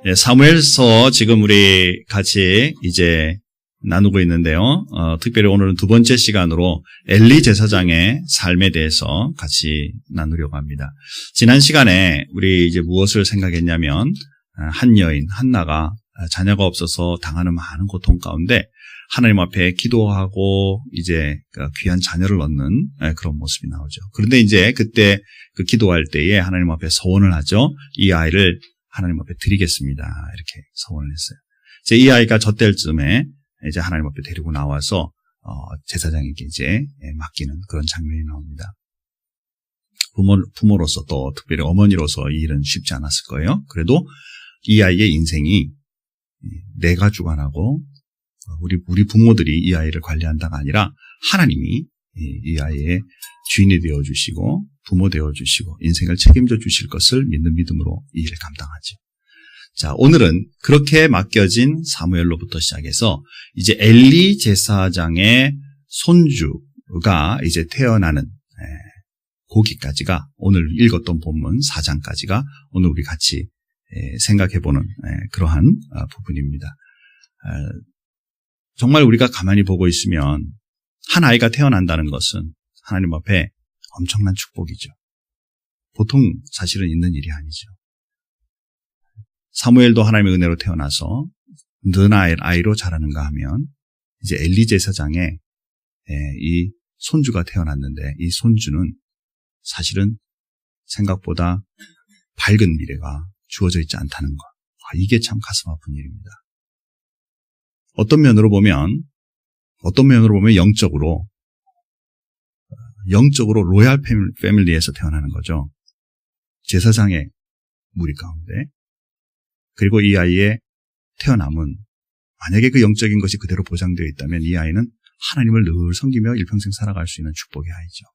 예, 사무엘서 지금 우리 같이 이제 나누고 있는데요. 특별히 오늘은 두 번째 시간으로 엘리 제사장의 삶에 대해서 같이 나누려고 합니다. 지난 시간에 우리 이제 무엇을 생각했냐면 한 여인 한나가 자녀가 없어서 당하는 많은 고통 가운데 하나님 앞에 기도하고 이제 귀한 자녀를 얻는 그런 모습이 나오죠. 그런데 이제 그때 그 기도할 때에 하나님 앞에 서원을 하죠. 이 아이를 하나님 앞에 드리겠습니다. 이렇게 서원을 했어요. 이제 이 아이가 젖될 쯤에 이제 하나님 앞에 데리고 나와서 제사장에게 이제 맡기는 그런 장면이 나옵니다. 부모로서 또 특별히 어머니로서 이 일은 쉽지 않았을 거예요. 그래도 이 아이의 인생이 내가 주관하고 우리 부모들이 이 아이를 관리한다가 아니라 하나님이 이 아이의 주인이 되어주시고 부모 되어주시고 인생을 책임져 주실 것을 믿는 믿음으로 이 일을 감당하죠. 자, 오늘은 그렇게 맡겨진 사무엘로부터 시작해서 이제 엘리 제사장의 손주가 이제 태어나는 거기까지가 오늘 읽었던 본문 4장까지가 오늘 우리 같이 생각해보는 그러한 부분입니다. 정말 우리가 가만히 보고 있으면 한 아이가 태어난다는 것은 하나님 앞에 엄청난 축복이죠. 보통 사실은 있는 일이 아니죠. 사무엘도 하나님의 은혜로 태어나서 는 아이로 자라는가 하면 이제 엘리 제사장의 이 손주가 태어났는데 이 손주는 사실은 생각보다 밝은 미래가 주어져 있지 않다는 것. 이게 참 가슴 아픈 일입니다. 어떤 면으로 보면 영적으로 로얄 패밀리에서 태어나는 거죠. 제사장의 무리 가운데. 그리고 이 아이의 태어남은 만약에 그 영적인 것이 그대로 보장되어 있다면 이 아이는 하나님을 늘 섬기며 일평생 살아갈 수 있는 축복의 아이죠.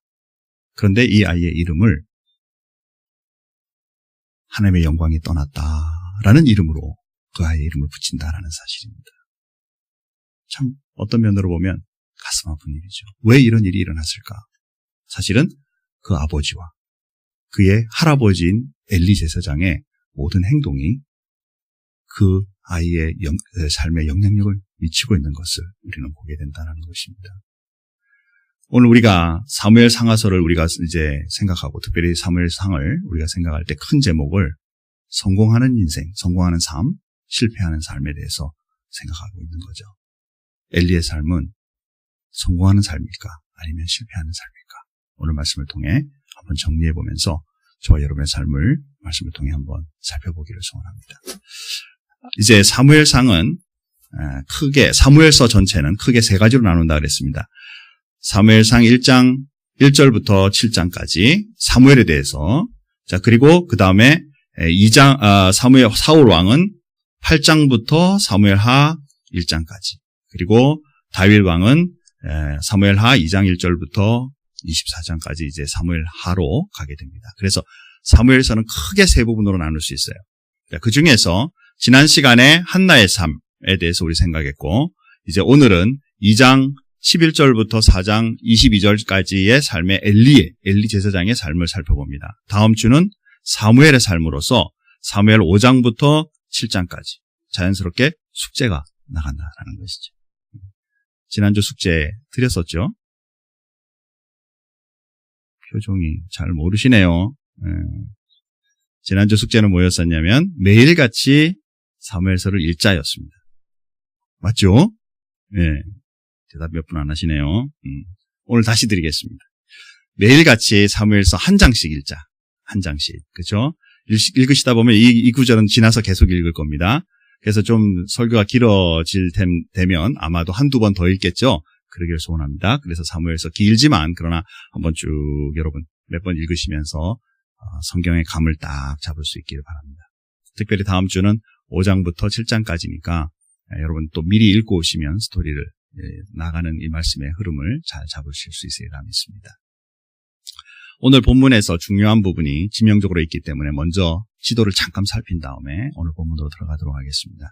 그런데 이 아이의 이름을 하나님의 영광이 떠났다라는 이름으로 그 아이의 이름을 붙인다라는 사실입니다. 참 어떤 면으로 보면 가슴 아픈 일이죠. 왜 이런 일이 일어났을까? 사실은 그 아버지와 그의 할아버지인 엘리 제사장의 모든 행동이 그 아이의 삶에 영향력을 미치고 있는 것을 우리는 보게 된다는 것입니다. 오늘 우리가 사무엘 상하서를 우리가 이제 생각하고 특별히 사무엘 상을 우리가 생각할 때 큰 제목을 성공하는 인생, 성공하는 삶, 실패하는 삶에 대해서 생각하고 있는 거죠. 엘리의 삶은 성공하는 삶일까 아니면 실패하는 삶일까? 오늘 말씀을 통해 한번 정리해 보면서 저와 여러분의 삶을 말씀을 통해 한번 살펴보기를 소원합니다. 이제 사무엘상은 크게 사무엘서 전체는 크게 세 가지로 나눈다 그랬습니다. 사무엘상 1장 1절부터 7장까지 사무엘에 대해서, 자 그리고 그 다음에 2장 사울 왕은 8장부터 사무엘하 1장까지, 그리고 다윗 왕은 사무엘하 2장 1절부터 24장까지 이제 사무엘하로 가게 됩니다. 그래서 사무엘서는 크게 세 부분으로 나눌 수 있어요. 그 중에서 지난 시간에 한나의 삶에 대해서 우리 생각했고, 이제 오늘은 2장 11절부터 4장 22절까지의 삶의 엘리 제사장의 삶을 살펴봅니다. 다음 주는 사무엘의 삶으로서 사무엘 5장부터 7장까지 자연스럽게 숙제가 나간다라는 것이죠. 지난주 숙제 드렸었죠? 표정이 잘 모르시네요. 지난주 숙제는 뭐였었냐면 매일같이 사무엘서를 읽자였습니다. 맞죠? 네. 대답 몇 분 안 하시네요. 오늘 다시 드리겠습니다. 매일같이 사무엘서 한 장씩 읽자. 한 장씩. 그렇죠? 읽으시다 보면 이 구절은 지나서 계속 읽을 겁니다. 그래서 좀 설교가 길어질 되면 아마도 한두 번 더 읽겠죠? 그러기를 소원합니다. 그래서 사무엘서 길지만 그러나 한번 쭉 여러분 몇 번 읽으시면서 성경의 감을 딱 잡을 수 있기를 바랍니다. 특별히 다음 주는 5장부터 7장까지니까 여러분 또 미리 읽고 오시면 스토리를 나가는 이 말씀의 흐름을 잘 잡으실 수 있으리라 믿습니다. 오늘 본문에서 중요한 부분이 지명적으로 있기 때문에 먼저 지도를 잠깐 살핀 다음에 오늘 본문으로 들어가도록 하겠습니다.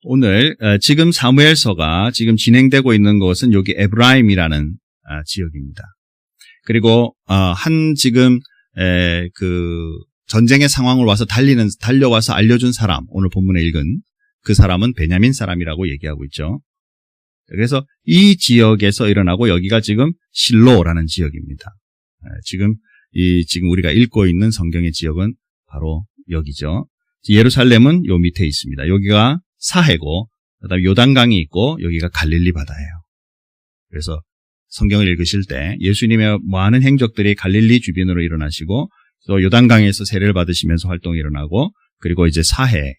오늘 지금 사무엘서가 지금 진행되고 있는 것은 여기 에브라임이라는 지역입니다. 그리고 한 지금 전쟁의 상황을 와서 달려와서 알려준 사람, 오늘 본문에 읽은 그 사람은 베냐민 사람이라고 얘기하고 있죠. 그래서 이 지역에서 일어나고 여기가 지금 실로라는 지역입니다. 지금 우리가 읽고 있는 성경의 지역은 바로 여기죠. 예루살렘은 요 밑에 있습니다. 여기가 사해고, 그다음에 요단강이 있고 여기가 갈릴리 바다예요. 그래서 성경을 읽으실 때 예수님의 많은 행적들이 갈릴리 주변으로 일어나시고 또 요단강에서 세례를 받으시면서 활동이 일어나고 그리고 이제 사해의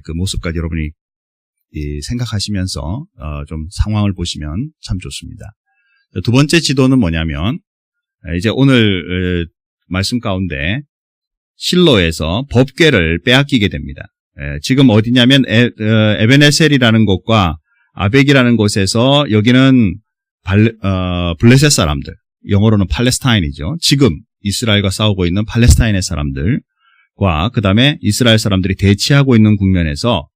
그 모습까지 여러분이 생각하시면서 좀 상황을 보시면 참 좋습니다. 두 번째 지도는 뭐냐면 이제 오늘 말씀 가운데 실로에서 법궤를 빼앗기게 됩니다. 지금 어디냐면 에베네셀이라는 곳과 아벡이라는 곳에서 여기는 블레셋 사람들, 영어로는 팔레스타인이죠. 지금 이스라엘과 싸우고 있는 팔레스타인의 사람들과 그 다음에 이스라엘 사람들이 대치하고 있는 국면에서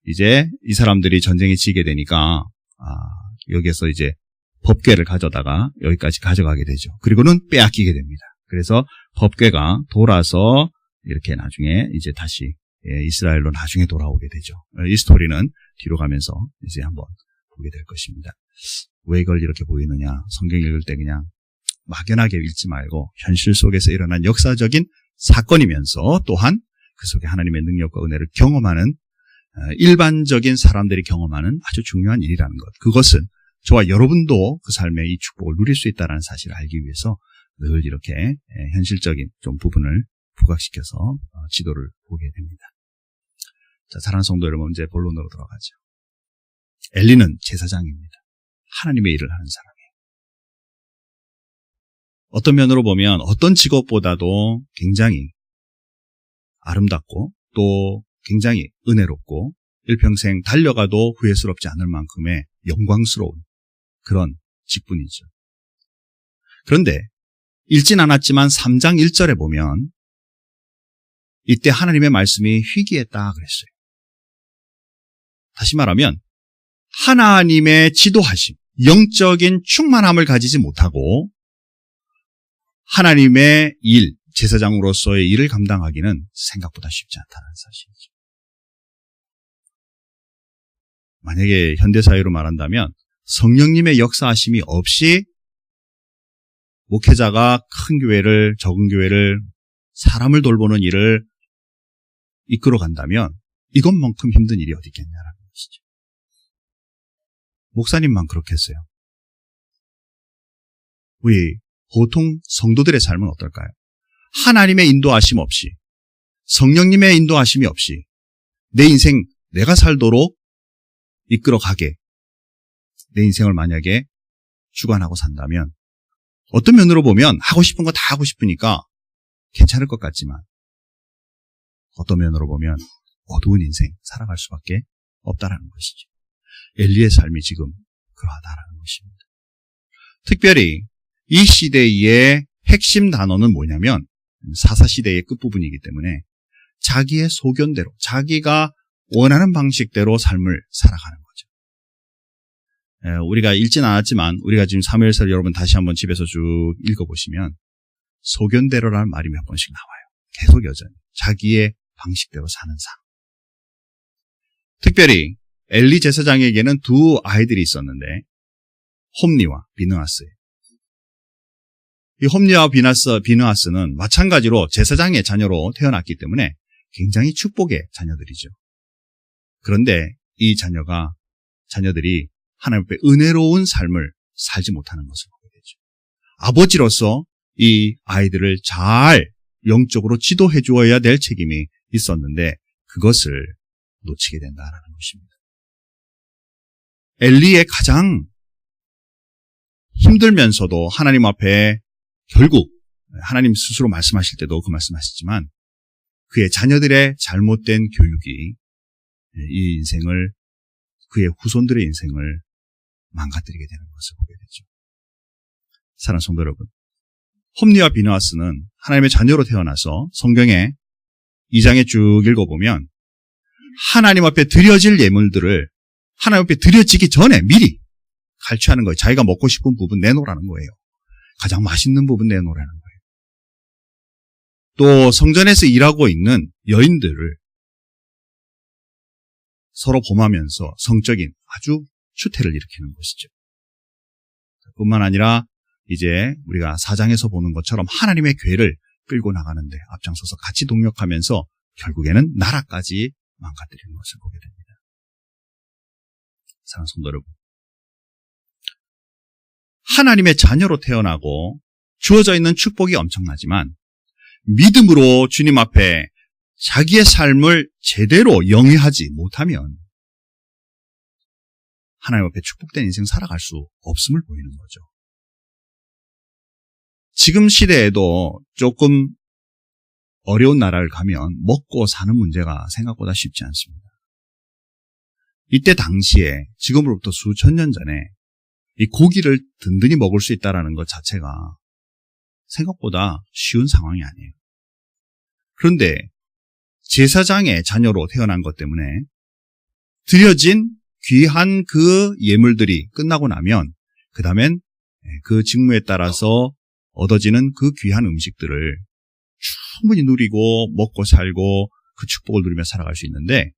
이제 이 사람들이 전쟁에 지게 되니까 여기에서 이제 법궤를 가져다가 여기까지 가져가게 되죠. 그리고는 빼앗기게 됩니다. 그래서 법궤가 돌아서 이렇게 나중에 이제 다시 이스라엘로 나중에 돌아오게 되죠. 이 스토리는 뒤로 가면서 이제 한번 보게 될 것입니다. 왜 이걸 이렇게 보이느냐? 성경 읽을 때 그냥 막연하게 읽지 말고 현실 속에서 일어난 역사적인 사건이면서 또한 그 속에 하나님의 능력과 은혜를 경험하는 일반적인 사람들이 경험하는 아주 중요한 일이라는 것. 그것은 저와 여러분도 그 삶의 이 축복을 누릴 수 있다는 사실을 알기 위해서 늘 이렇게 현실적인 좀 부분을 부각시켜서 지도를 보게 됩니다. 자, 사랑하는 성도 여러분, 이제 본론으로 들어가죠. 엘리는 제사장입니다. 하나님의 일을 하는 사람이에요. 어떤 면으로 보면 어떤 직업보다도 굉장히 아름답고 또 굉장히 은혜롭고 일평생 달려가도 후회스럽지 않을 만큼의 영광스러운 그런 직분이죠. 그런데 읽진 않았지만 3장 1절에 보면 이때 하나님의 말씀이 희귀했다 그랬어요. 다시 말하면 하나님의 지도하심, 영적인 충만함을 가지지 못하고 하나님의 일, 제사장으로서의 일을 감당하기는 생각보다 쉽지 않다는 사실이죠. 만약에 현대사회로 말한다면 성령님의 역사하심이 없이 목회자가 큰 교회를, 적은 교회를, 사람을 돌보는 일을 이끌어 간다면 이것만큼 힘든 일이 어디 있겠냐라는 것이죠. 목사님만 그렇겠어요. 우리 보통 성도들의 삶은 어떨까요? 하나님의 인도하심 없이, 성령님의 인도하심이 없이 내 인생 내가 살도록 이끌어가게 내 인생을 만약에 주관하고 산다면 어떤 면으로 보면 하고 싶은 거 다 하고 싶으니까 괜찮을 것 같지만 어떤 면으로 보면 어두운 인생 살아갈 수밖에 없다라는 것이죠. 엘리의 삶이 지금 그러하다라는 것입니다. 특별히 이 시대의 핵심 단어는 뭐냐면 사사시대의 끝부분이기 때문에 자기의 소견대로 자기가 원하는 방식대로 삶을 살아가는 거죠. 우리가 읽진 않았지만 우리가 지금 사무엘서를 여러분 다시 한번 집에서 쭉 읽어보시면 소견대로라는 말이 몇 번씩 나와요. 계속 여전히 자기의 방식대로 사는 삶. 특별히 엘리 제사장에게는 두 아이들이 있었는데 홈니와 비느하스예요. 이 홈니와 비느하스는 마찬가지로 제사장의 자녀로 태어났기 때문에 굉장히 축복의 자녀들이죠. 그런데 이 자녀들이 하나님 앞에 은혜로운 삶을 살지 못하는 것을 보게 되죠. 아버지로서 이 아이들을 잘 영적으로 지도해 주어야 될 책임이 있었는데 그것을 놓치게 된다는 것입니다. 엘리의 가장 힘들면서도 하나님 앞에 결국 하나님 스스로 말씀하실 때도 그 말씀하시지만 그의 자녀들의 잘못된 교육이 이 인생을, 그의 후손들의 인생을 망가뜨리게 되는 것을 보게 되죠. 사랑하는 성도 여러분, 홈니와 비느하스는 하나님의 자녀로 태어나서 성경에 2장에 쭉 읽어보면 하나님 앞에 드려질 예물들을 하나님 앞에 드려지기 전에 미리 갈취하는 거예요. 자기가 먹고 싶은 부분 내놓으라는 거예요. 가장 맛있는 부분 내놓으라는 거예요. 또 성전에서 일하고 있는 여인들을 서로 범하면서 성적인 아주 추태를 일으키는 것이죠. 뿐만 아니라 이제 우리가 4장에서 보는 것처럼 하나님의 교회를 끌고 나가는데 앞장서서 같이 동력하면서 결국에는 나라까지 망가뜨리는 것을 보게 됩니다. 사랑하는 성도 여러분, 하나님의 자녀로 태어나고 주어져 있는 축복이 엄청나지만 믿음으로 주님 앞에 자기의 삶을 제대로 영위하지 못하면 하나님 앞에 축복된 인생 살아갈 수 없음을 보이는 거죠. 지금 시대에도 조금 어려운 나라를 가면 먹고 사는 문제가 생각보다 쉽지 않습니다. 이때 당시에 지금으로부터 수천 년 전에 이 고기를 든든히 먹을 수 있다는 것 자체가 생각보다 쉬운 상황이 아니에요. 그런데 제사장의 자녀로 태어난 것 때문에 드려진 귀한 그 예물들이 끝나고 나면 그 다음엔 그 직무에 따라서 얻어지는 그 귀한 음식들을 충분히 누리고 먹고 살고 그 축복을 누리며 살아갈 수 있는데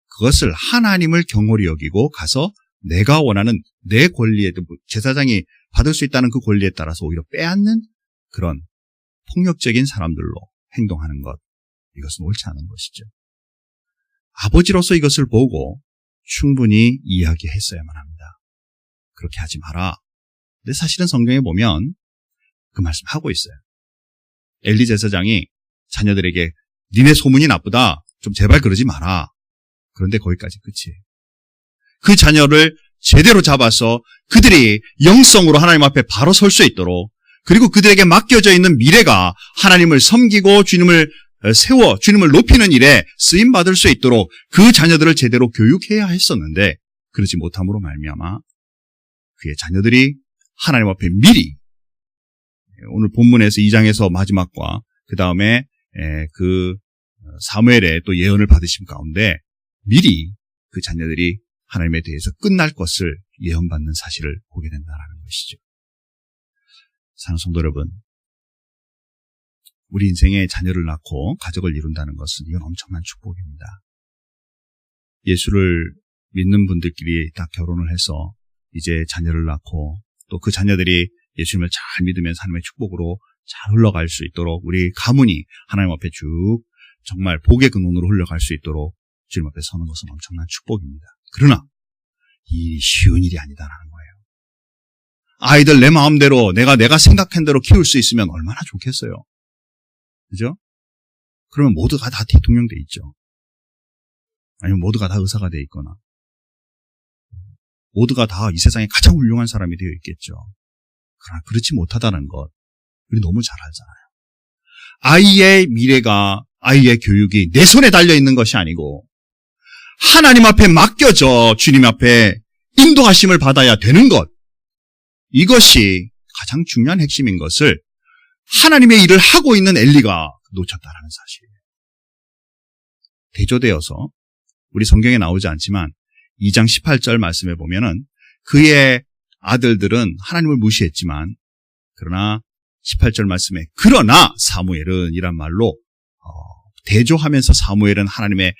그것을 하나님을 경홀히 여기고 가서 내가 원하는 내 권리에, 제사장이 받을 수 있다는 그 권리에 따라서 오히려 빼앗는 그런 폭력적인 사람들로 행동하는 것, 이것은 옳지 않은 것이죠. 아버지로서 이것을 보고 충분히 이야기했어야만 합니다. 그렇게 하지 마라. 근데 사실은 성경에 보면 그 말씀하고 있어요. 엘리 제사장이 자녀들에게 니네 소문이 나쁘다. 좀 제발 그러지 마라. 그런데 거기까지 끝이에요. 그 자녀를 제대로 잡아서 그들이 영성으로 하나님 앞에 바로 설 수 있도록, 그리고 그들에게 맡겨져 있는 미래가 하나님을 섬기고 주님을 세워 주님을 높이는 일에 쓰임받을 수 있도록 그 자녀들을 제대로 교육해야 했었는데 그러지 못함으로 말미암아 그의 자녀들이 하나님 앞에 미리, 오늘 본문에서 2장에서 마지막과 그 다음에 그 사무엘의 또 예언을 받으신 가운데 미리 그 자녀들이 하나님에 대해서 끝날 것을 예언받는 사실을 보게 된다는 것이죠. 사랑하는 성도 여러분, 우리 인생에 자녀를 낳고 가족을 이룬다는 것은 이건 엄청난 축복입니다. 예수를 믿는 분들끼리 딱 결혼을 해서 이제 자녀를 낳고 또 그 자녀들이 예수님을 잘 믿으면서 하나님의 축복으로 잘 흘러갈 수 있도록 우리 가문이 하나님 앞에 쭉 정말 복의 근원으로 흘러갈 수 있도록 주님 앞에 서는 것은 엄청난 축복입니다. 그러나 이 쉬운 일이 아니다라는 거예요. 아이들 내 마음대로 내가 생각한 대로 키울 수 있으면 얼마나 좋겠어요. 그죠? 그러면 모두가 다 대통령 돼 있죠. 아니면 모두가 다 의사가 돼 있거나 모두가 다 이 세상에 가장 훌륭한 사람이 되어 있겠죠. 그러나 그렇지 못하다는 것 우리 너무 잘 알잖아요. 아이의 미래가, 아이의 교육이 내 손에 달려있는 것이 아니고 하나님 앞에 맡겨져 주님 앞에 인도하심을 받아야 되는 것, 이것이 가장 중요한 핵심인 것을 하나님의 일을 하고 있는 엘리가 놓쳤다라는 사실이에요. 대조되어서 우리 성경에 나오지 않지만 2장 18절 말씀에 보면은 그의 아들들은 하나님을 무시했지만 그러나 18절 말씀에 그러나 사무엘은 이란 말로 대조하면서 사무엘은 하나님의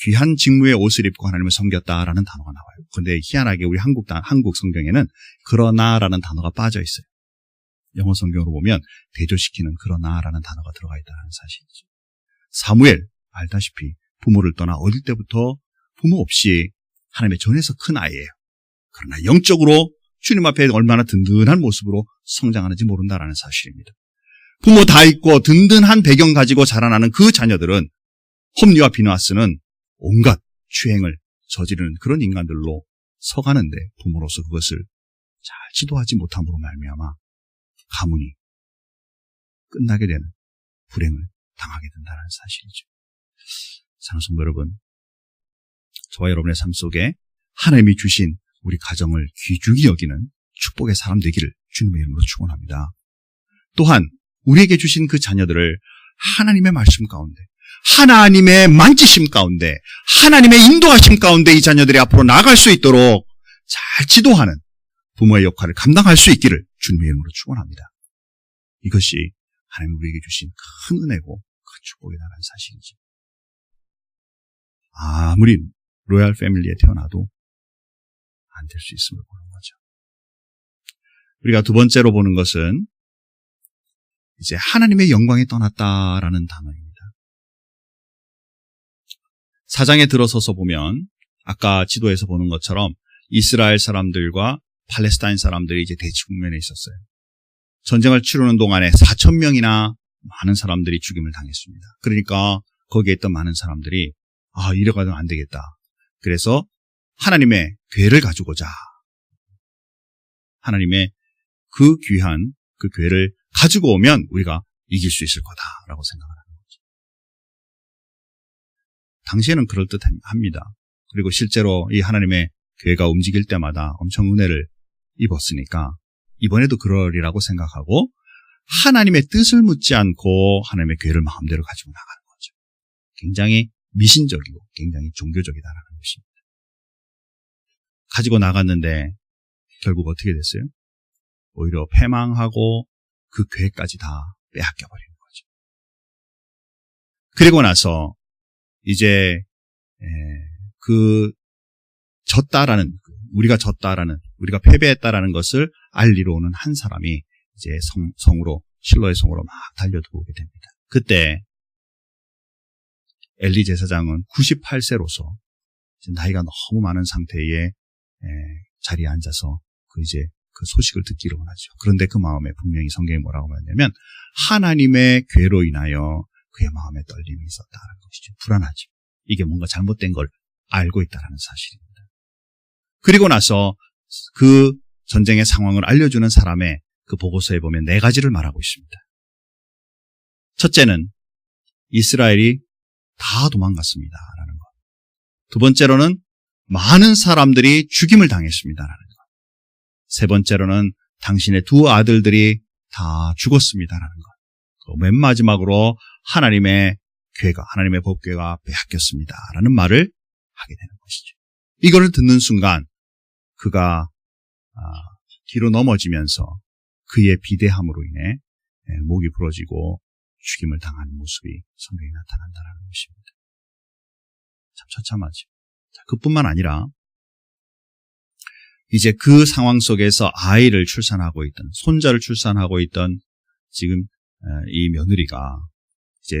귀한 직무의 옷을 입고 하나님을 섬겼다라는 단어가 나와요. 그런데 희한하게 우리 한국 성경에는 그러나라는 단어가 빠져 있어요. 영어 성경으로 보면 대조시키는 그러나라는 단어가 들어가 있다는 사실이죠. 사무엘 알다시피 부모를 떠나 어릴 때부터 부모 없이 하나님의 전에서 큰 아이예요. 그러나 영적으로 주님 앞에 얼마나 든든한 모습으로 성장하는지 모른다라는 사실입니다. 부모 다 있고 든든한 배경 가지고 자라나는 그 자녀들은 홈리와 비누아스는 온갖 추행을 저지르는 그런 인간들로 서가는데 부모로서 그것을 잘 지도하지 못함으로 말미암아 가문이 끝나게 되는 불행을 당하게 된다는 사실이죠. 사랑하는 성도 여러분, 저와 여러분의 삶 속에 하나님이 주신 우리 가정을 귀중히 여기는 축복의 사람 되기를 주님의 이름으로 축원합니다. 또한 우리에게 주신 그 자녀들을 하나님의 말씀 가운데, 하나님의 만지심 가운데, 하나님의 인도하심 가운데 이 자녀들이 앞으로 나아갈 수 있도록 잘 지도하는 부모의 역할을 감당할 수 있기를 주님의 이름으로 축원합니다. 이것이 하나님 우리에게 주신 큰 은혜고 큰 축복이다라는 사실이죠. 아무리 로얄 패밀리에 태어나도 안 될 수 있음을 보는 거죠. 우리가 두 번째로 보는 것은 이제 하나님의 영광이 떠났다라는 단어입니다. 4장에 들어서서 보면 아까 지도에서 보는 것처럼 이스라엘 사람들과 팔레스타인 사람들이 이제 대치국면에 있었어요. 전쟁을 치르는 동안에 4,000명이나 많은 사람들이 죽임을 당했습니다. 그러니까 거기에 있던 많은 사람들이 이래가면 안 되겠다. 그래서 하나님의 궤를 가지고자 하나님의 그 귀한 그 궤를 가지고 오면 우리가 이길 수 있을 거다라고 생각을 하는 거죠. 당시에는 그럴듯합니다. 그리고 실제로 이 하나님의 궤가 움직일 때마다 엄청 은혜를 입었으니까 이번에도 그러리라고 생각하고 하나님의 뜻을 묻지 않고 하나님의 궤를 마음대로 가지고 나가는 거죠. 굉장히 미신적이고 굉장히 종교적이다라는 것입니다. 가지고 나갔는데 결국 어떻게 됐어요? 오히려 패망하고 그 궤까지 다 빼앗겨버리는 거죠. 그리고 나서 이제 우리가 패배했다라는 것을 알리러 오는 한 사람이 이제 성으로 실로의 성으로 막 달려들어오게 됩니다. 그때 엘리 제사장은 98세로서 나이가 너무 많은 상태에 자리에 앉아서 그 소식을 듣기를 원하죠. 그런데 그 마음에 분명히 성경이 뭐라고 말하냐면 하나님의 궤로 인하여 그의 마음에 떨림이 있었다는 것이죠. 불안하죠. 이게 뭔가 잘못된 걸 알고 있다는 사실입니다. 그리고 나서 그 전쟁의 상황을 알려주는 사람의 그 보고서에 보면 4가지를 말하고 있습니다. 첫째는 이스라엘이 다 도망갔습니다라는 것. 두 번째로는 많은 사람들이 죽임을 당했습니다라는 것. 세 번째로는 당신의 2 아들들이 다 죽었습니다라는 것. 맨 마지막으로 하나님의 법궤가 빼앗겼습니다라는 말을 하게 되는 것이죠. 이거를 듣는 순간 그가 뒤로 넘어지면서 그의 비대함으로 인해 목이 부러지고 죽임을 당하는 모습이 성경에 나타난다는 것입니다. 참 처참하죠. 그뿐만 아니라 이제 그 상황 속에서 아이를 출산하고 있던, 손자를 출산하고 있던 지금 이 며느리가 이제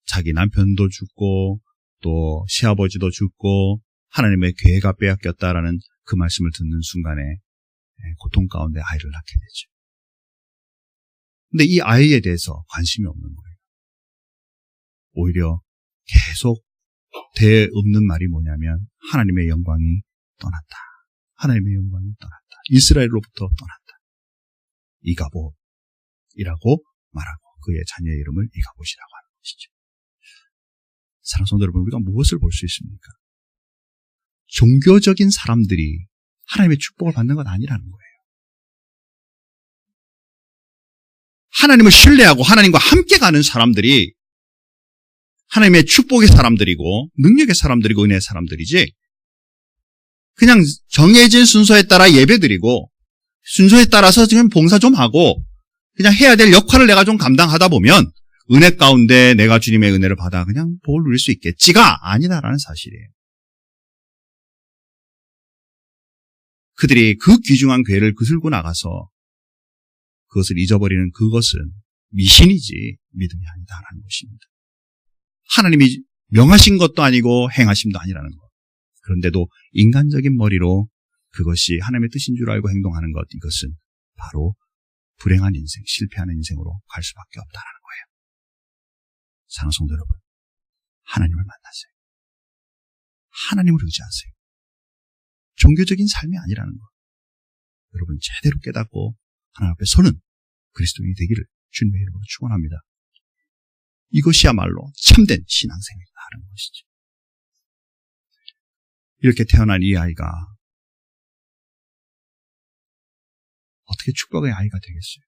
자기 남편도 죽고 또 시아버지도 죽고 하나님의 궤가 빼앗겼다라는 그 말씀을 듣는 순간에 고통 가운데 아이를 낳게 되죠. 근데 이 아이에 대해서 관심이 없는 거예요. 오히려 계속 대없는 말이 뭐냐면 하나님의 영광이 떠났다. 하나님의 영광이 떠났다. 이스라엘로부터 떠났다. 이가봇이라고 말하고 그의 자녀의 이름을 이가봇이라고 하는 것이죠. 사랑하는 성도 여러분, 우리가 무엇을 볼 수 있습니까? 종교적인 사람들이 하나님의 축복을 받는 건 아니라는 거예요. 하나님을 신뢰하고 하나님과 함께 가는 사람들이 하나님의 축복의 사람들이고 능력의 사람들이고 은혜의 사람들이지, 그냥 정해진 순서에 따라 예배드리고 순서에 따라서 지금 봉사 좀 하고 그냥 해야 될 역할을 내가 좀 감당하다 보면 은혜 가운데 내가 주님의 은혜를 받아 그냥 복을 누릴 수 있겠지가 아니다라는 사실이에요. 그들이 그 귀중한 궤를 거슬고 나가서 그것을 잊어버리는 그것은 미신이지 믿음이 아니다라는 것입니다. 하나님이 명하신 것도 아니고 행하심도 아니라는 것. 그런데도 인간적인 머리로 그것이 하나님의 뜻인 줄 알고 행동하는 것, 이것은 바로 불행한 인생, 실패하는 인생으로 갈 수밖에 없다는 거예요. 사랑하는 성도 여러분, 하나님을 만나세요. 하나님을 의지하세요. 종교적인 삶이 아니라는 것. 여러분 제대로 깨닫고 하나님 앞에 서는 그리스도인이 되기를 주님의 이름으로 축원합니다. 이것이야말로 참된 신앙생활이라는 것이죠. 이렇게 태어난 이 아이가 어떻게 축복의 아이가 되겠어요?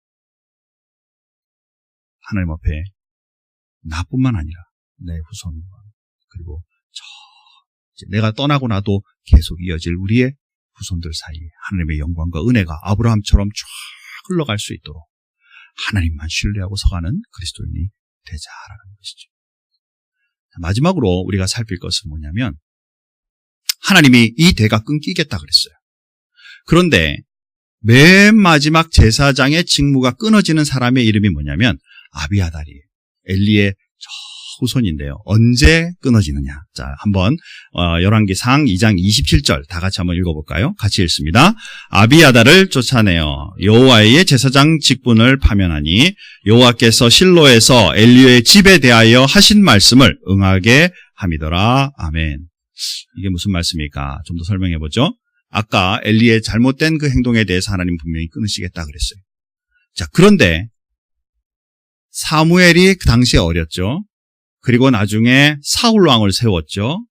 하나님 앞에 나뿐만 아니라 내 후손과 그리고 내가 떠나고 나도 계속 이어질 우리의 후손들 사이에 하나님의 영광과 은혜가 아브라함처럼 쫙 흘러갈 수 있도록 하나님만 신뢰하고 서가는 그리스도인이 되자라는 것이죠. 마지막으로 우리가 살필 것은 뭐냐면 하나님이 이 대가 끊기겠다 그랬어요. 그런데 맨 마지막 제사장의 직무가 끊어지는 사람의 이름이 뭐냐면 아비아달이에요. 엘리의 후손인데요. 언제 끊어지느냐? 자, 한번 열왕기상 2장 27절 다 같이 한번 읽어볼까요? 같이 읽습니다. 아비아달을 쫓아내어 여호와의 제사장 직분을 파면하니 여호와께서 실로에서 엘리의 집에 대하여 하신 말씀을 응하게 함이더라. 아멘. 이게 무슨 말씀입니까? 좀 더 설명해보죠. 아까 엘리의 잘못된 그 행동에 대해서 하나님 분명히 끊으시겠다 그랬어요. 자, 그런데 사무엘이 그 당시에 어렸죠. 그리고 나중에 사울 왕을 세웠죠.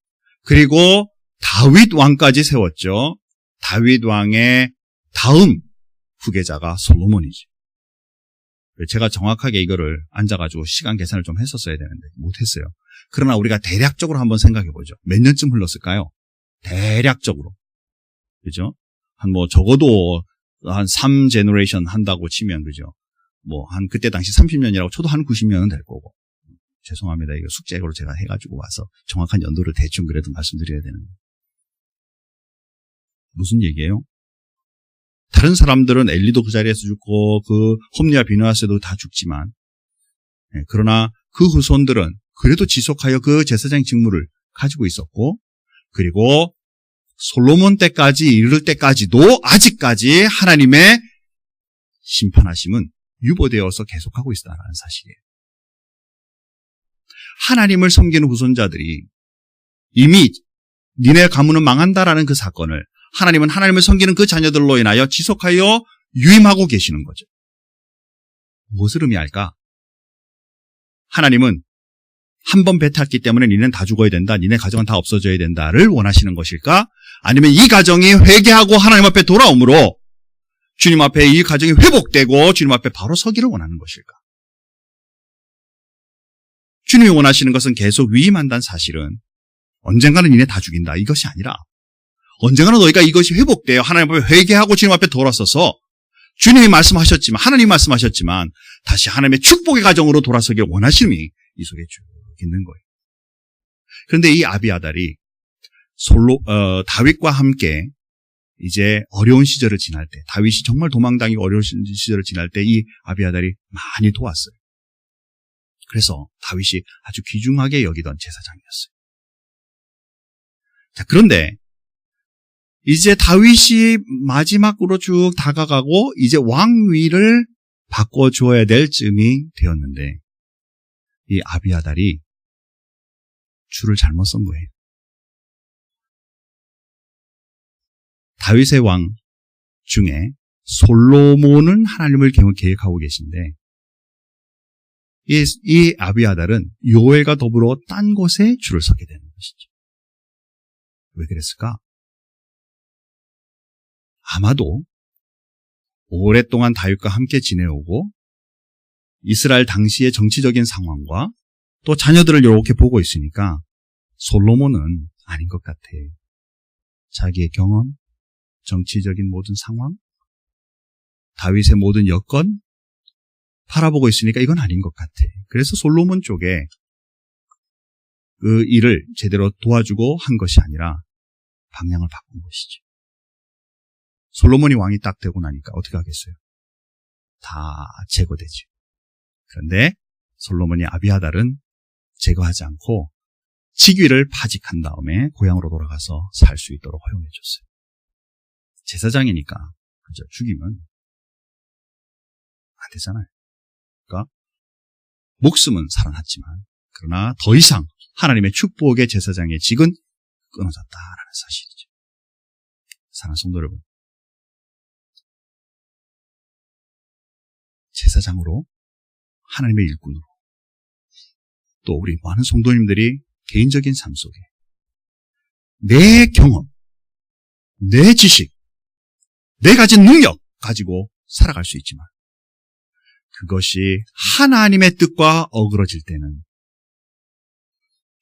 그리고 다윗 왕까지 세웠죠. 다윗 왕의 다음 후계자가 솔로몬이죠. 제가 정확하게 이거를 앉아가지고 시간 계산을 좀 했었어야 되는데 못했어요. 그러나 우리가 대략적으로 한번 생각해보죠. 몇 년쯤 흘렀을까요? 대략적으로. 그죠? 적어도 한 3제너레이션 한다고 치면, 그죠? 그때 당시 30년이라고 쳐도 한 90년은 될 거고. 죄송합니다. 이거 숙제로 제가 해가지고 와서 정확한 연도를 대충 그래도 말씀드려야 되는데. 무슨 얘기예요? 다른 사람들은 엘리도 그 자리에서 죽고, 홈리와 비느하스도 다 죽지만, 그러나 그 후손들은 그래도 지속하여 그 제사장 직무를 가지고 있었고, 그리고 솔로몬 때까지 이를 때까지도 아직까지 하나님의 심판하심은 유보되어서 계속하고 있다는 사실이에요. 하나님을 섬기는 후손자들이 이미 니네 가문은 망한다라는 그 사건을 하나님은 하나님을 섬기는 그 자녀들로 인하여 지속하여 유임하고 계시는 거죠. 무엇을 의미할까? 하나님은 한 번 배탔기 때문에 니네는 다 죽어야 된다, 니네 가정은 다 없어져야 된다를 원하시는 것일까? 아니면 이 가정이 회개하고 하나님 앞에 돌아오므로 주님 앞에 이 가정이 회복되고 주님 앞에 바로 서기를 원하는 것일까? 주님이 원하시는 것은 계속 위임한다는 사실은 언젠가는 니네 다 죽인다 이것이 아니라 언젠가는 너희가 이것이 회복되어 하나님 앞에 회개하고 주님 앞에 돌아서서 주님이 말씀하셨지만 하나님이 말씀하셨지만 다시 하나님의 축복의 가정으로 돌아서길 원하심이 이 속에 쭉 있는 거예요. 그런데 이 아비아달이 다윗과 함께 이제 어려운 시절을 지날 때, 다윗이 정말 도망다니고 어려운 시절을 지날 때 이 아비아달이 많이 도왔어요. 그래서 다윗이 아주 귀중하게 여기던 제사장이었어요. 자, 그런데 이제 다윗이 마지막으로 쭉 다가가고 이제 왕위를 바꿔줘야 될 쯤이 되었는데 이 아비아달이 줄을 잘못 선 거예요. 다윗의 왕 중에 솔로몬은 하나님을 계획하고 계신데 이 아비아달은 요엘과 더불어 딴 곳에 줄을 서게 되는 것이죠. 왜 그랬을까? 아마도 오랫동안 다윗과 함께 지내오고 이스라엘 당시의 정치적인 상황과 또 자녀들을 이렇게 보고 있으니까 솔로몬은 아닌 것 같아. 자기의 경험, 정치적인 모든 상황, 다윗의 모든 여건 바라보고 있으니까 이건 아닌 것 같아. 그래서 솔로몬 쪽에 그 일을 제대로 도와주고 한 것이 아니라 방향을 바꾼 것이죠. 솔로몬이 왕이 딱 되고 나니까 어떻게 하겠어요? 다 제거되죠. 그런데 솔로몬이 아비아달은 제거하지 않고 직위를 파직한 다음에 고향으로 돌아가서 살 수 있도록 허용해 줬어요. 제사장이니까 그죠? 죽이면 안 되잖아요. 그러니까 목숨은 살아났지만 그러나 더 이상 하나님의 축복의 제사장의 직은 끊어졌다라는 사실이죠. 사랑하는 성도 여러분, 제사장으로 하나님의 일꾼으로 또 우리 많은 성도님들이 개인적인 삶 속에 내 경험, 내 지식, 내 가진 능력 가지고 살아갈 수 있지만 그것이 하나님의 뜻과 어그러질 때는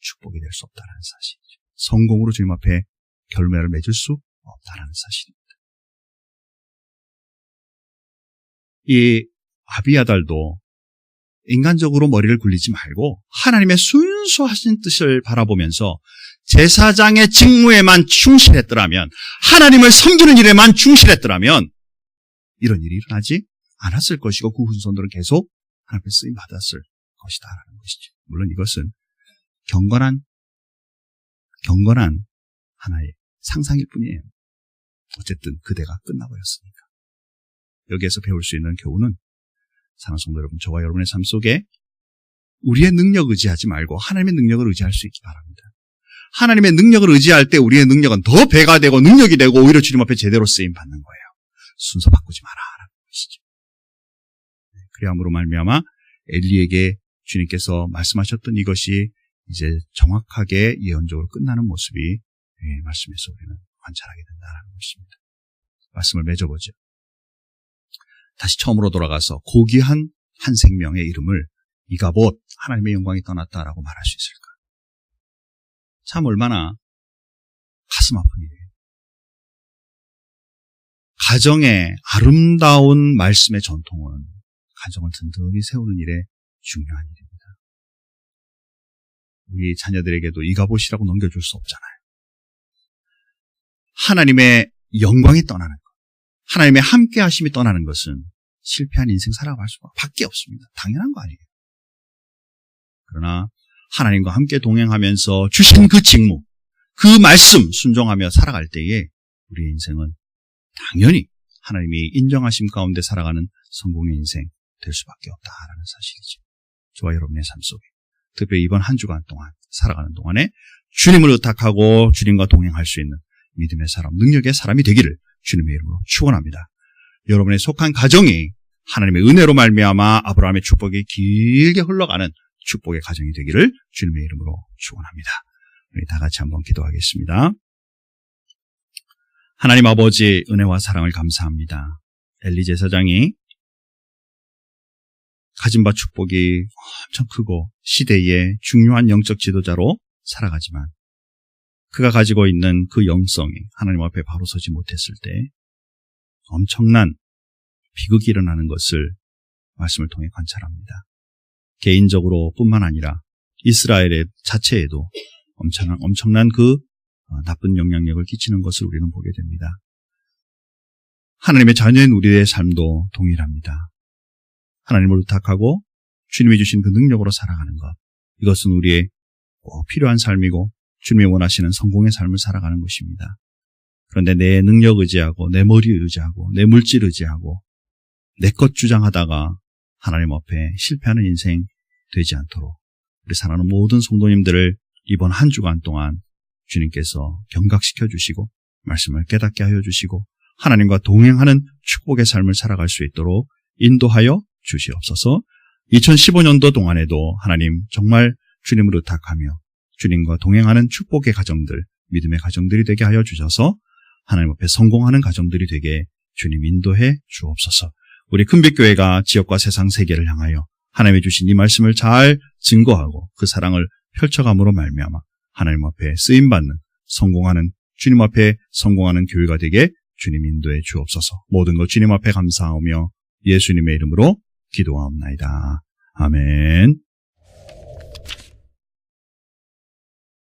축복이 될 수 없다는 사실이죠. 성공으로 주님 앞에 결매를 맺을 수 없다는 사실입니다. 이 아비아달도 인간적으로 머리를 굴리지 말고 하나님의 순수하신 뜻을 바라보면서 제사장의 직무에만 충실했더라면, 하나님을 섬기는 일에만 충실했더라면 이런 일이 일어나지 않았을 것이고 그 후손들은 계속 하나님께 쓰임 받았을 것이다라는 것이죠. 물론 이것은 경건한 하나의 상상일 뿐이에요. 어쨌든 그대가 끝나버렸으니까. 여기에서 배울 수 있는 교훈은, 사랑하는 성도 여러분, 저와 여러분의 삶 속에 우리의 능력 의지하지 말고 하나님의 능력을 의지할 수 있기 바랍니다. 하나님의 능력을 의지할 때 우리의 능력은 더 배가 되고 능력이 되고 오히려 주님 앞에 제대로 쓰임 받는 거예요. 순서 바꾸지 마라라는 것이죠. 그리함으로 말미암아 엘리에게 주님께서 말씀하셨던 이것이 이제 정확하게 예언적으로 끝나는 모습이 말씀에서 우리는 관찰하게 된다는 것입니다. 말씀을 맺어보죠. 다시 처음으로 돌아가서 고귀한 한 생명의 이름을 이가봇, 하나님의 영광이 떠났다라고 말할 수 있을까? 참 얼마나 가슴 아픈 일이에요. 가정의 아름다운 말씀의 전통은 가정을 든든히 세우는 일에 중요한 일입니다. 우리 자녀들에게도 이가봇이라고 넘겨줄 수 없잖아요. 하나님의 영광이 떠나는 것, 하나님의 함께 하심이 떠나는 것은 실패한 인생 살아갈 수밖에 없습니다. 당연한 거 아니에요. 그러나 하나님과 함께 동행하면서 주신 그 직무, 그 말씀 순종하며 살아갈 때에 우리의 인생은 당연히 하나님이 인정하심 가운데 살아가는 성공의 인생 될 수밖에 없다라는 사실이죠. 저와 여러분의 삶 속에, 특별히 이번 한 주간 동안 살아가는 동안에 주님을 의탁하고 주님과 동행할 수 있는 믿음의 사람, 능력의 사람이 되기를 주님의 이름으로 축원합니다. 여러분의 속한 가정이 하나님의 은혜로 말미암아 아브라함의 축복이 길게 흘러가는 축복의 가정이 되기를 주님의 이름으로 축원합니다. 우리 다 같이 한번 기도하겠습니다. 하나님 아버지, 은혜와 사랑을 감사합니다. 엘리 제사장이 가진 바 축복이 엄청 크고 시대의 중요한 영적 지도자로 살아가지만 그가 가지고 있는 그 영성이 하나님 앞에 바로 서지 못했을 때 엄청난 비극이 일어나는 것을 말씀을 통해 관찰합니다. 개인적으로 뿐만 아니라 이스라엘의 자체에도 엄청난 그 나쁜 영향력을 끼치는 것을 우리는 보게 됩니다. 하나님의 자녀인 우리의 삶도 동일합니다. 하나님을 의탁하고 주님이 주신 그 능력으로 살아가는 것, 이것은 우리의 꼭 필요한 삶이고 주님이 원하시는 성공의 삶을 살아가는 것입니다. 그런데 내 능력 의지하고 내 머리 의지하고 내 물질 의지하고 내 것 주장하다가 하나님 앞에 실패하는 인생 되지 않도록 우리 사랑하는 모든 성도님들을 이번 한 주간 동안 주님께서 경각시켜 주시고 말씀을 깨닫게 하여 주시고 하나님과 동행하는 축복의 삶을 살아갈 수 있도록 인도하여 주시옵소서. 2015년도 동안에도 하나님 정말 주님을 의탁하며 주님과 동행하는 축복의 가정들, 믿음의 가정들이 되게 하여 주셔서 하나님 앞에 성공하는 가정들이 되게 주님 인도해 주옵소서. 우리 큰빛교회가 지역과 세상 세계를 향하여 하나님이 주신 이 말씀을 잘 증거하고 그 사랑을 펼쳐감으로 말미암아 하나님 앞에 쓰임받는, 성공하는, 주님 앞에 성공하는 교회가 되게 주님 인도해 주옵소서. 모든 것 주님 앞에 감사하며 예수님의 이름으로 기도하옵나이다. 아멘.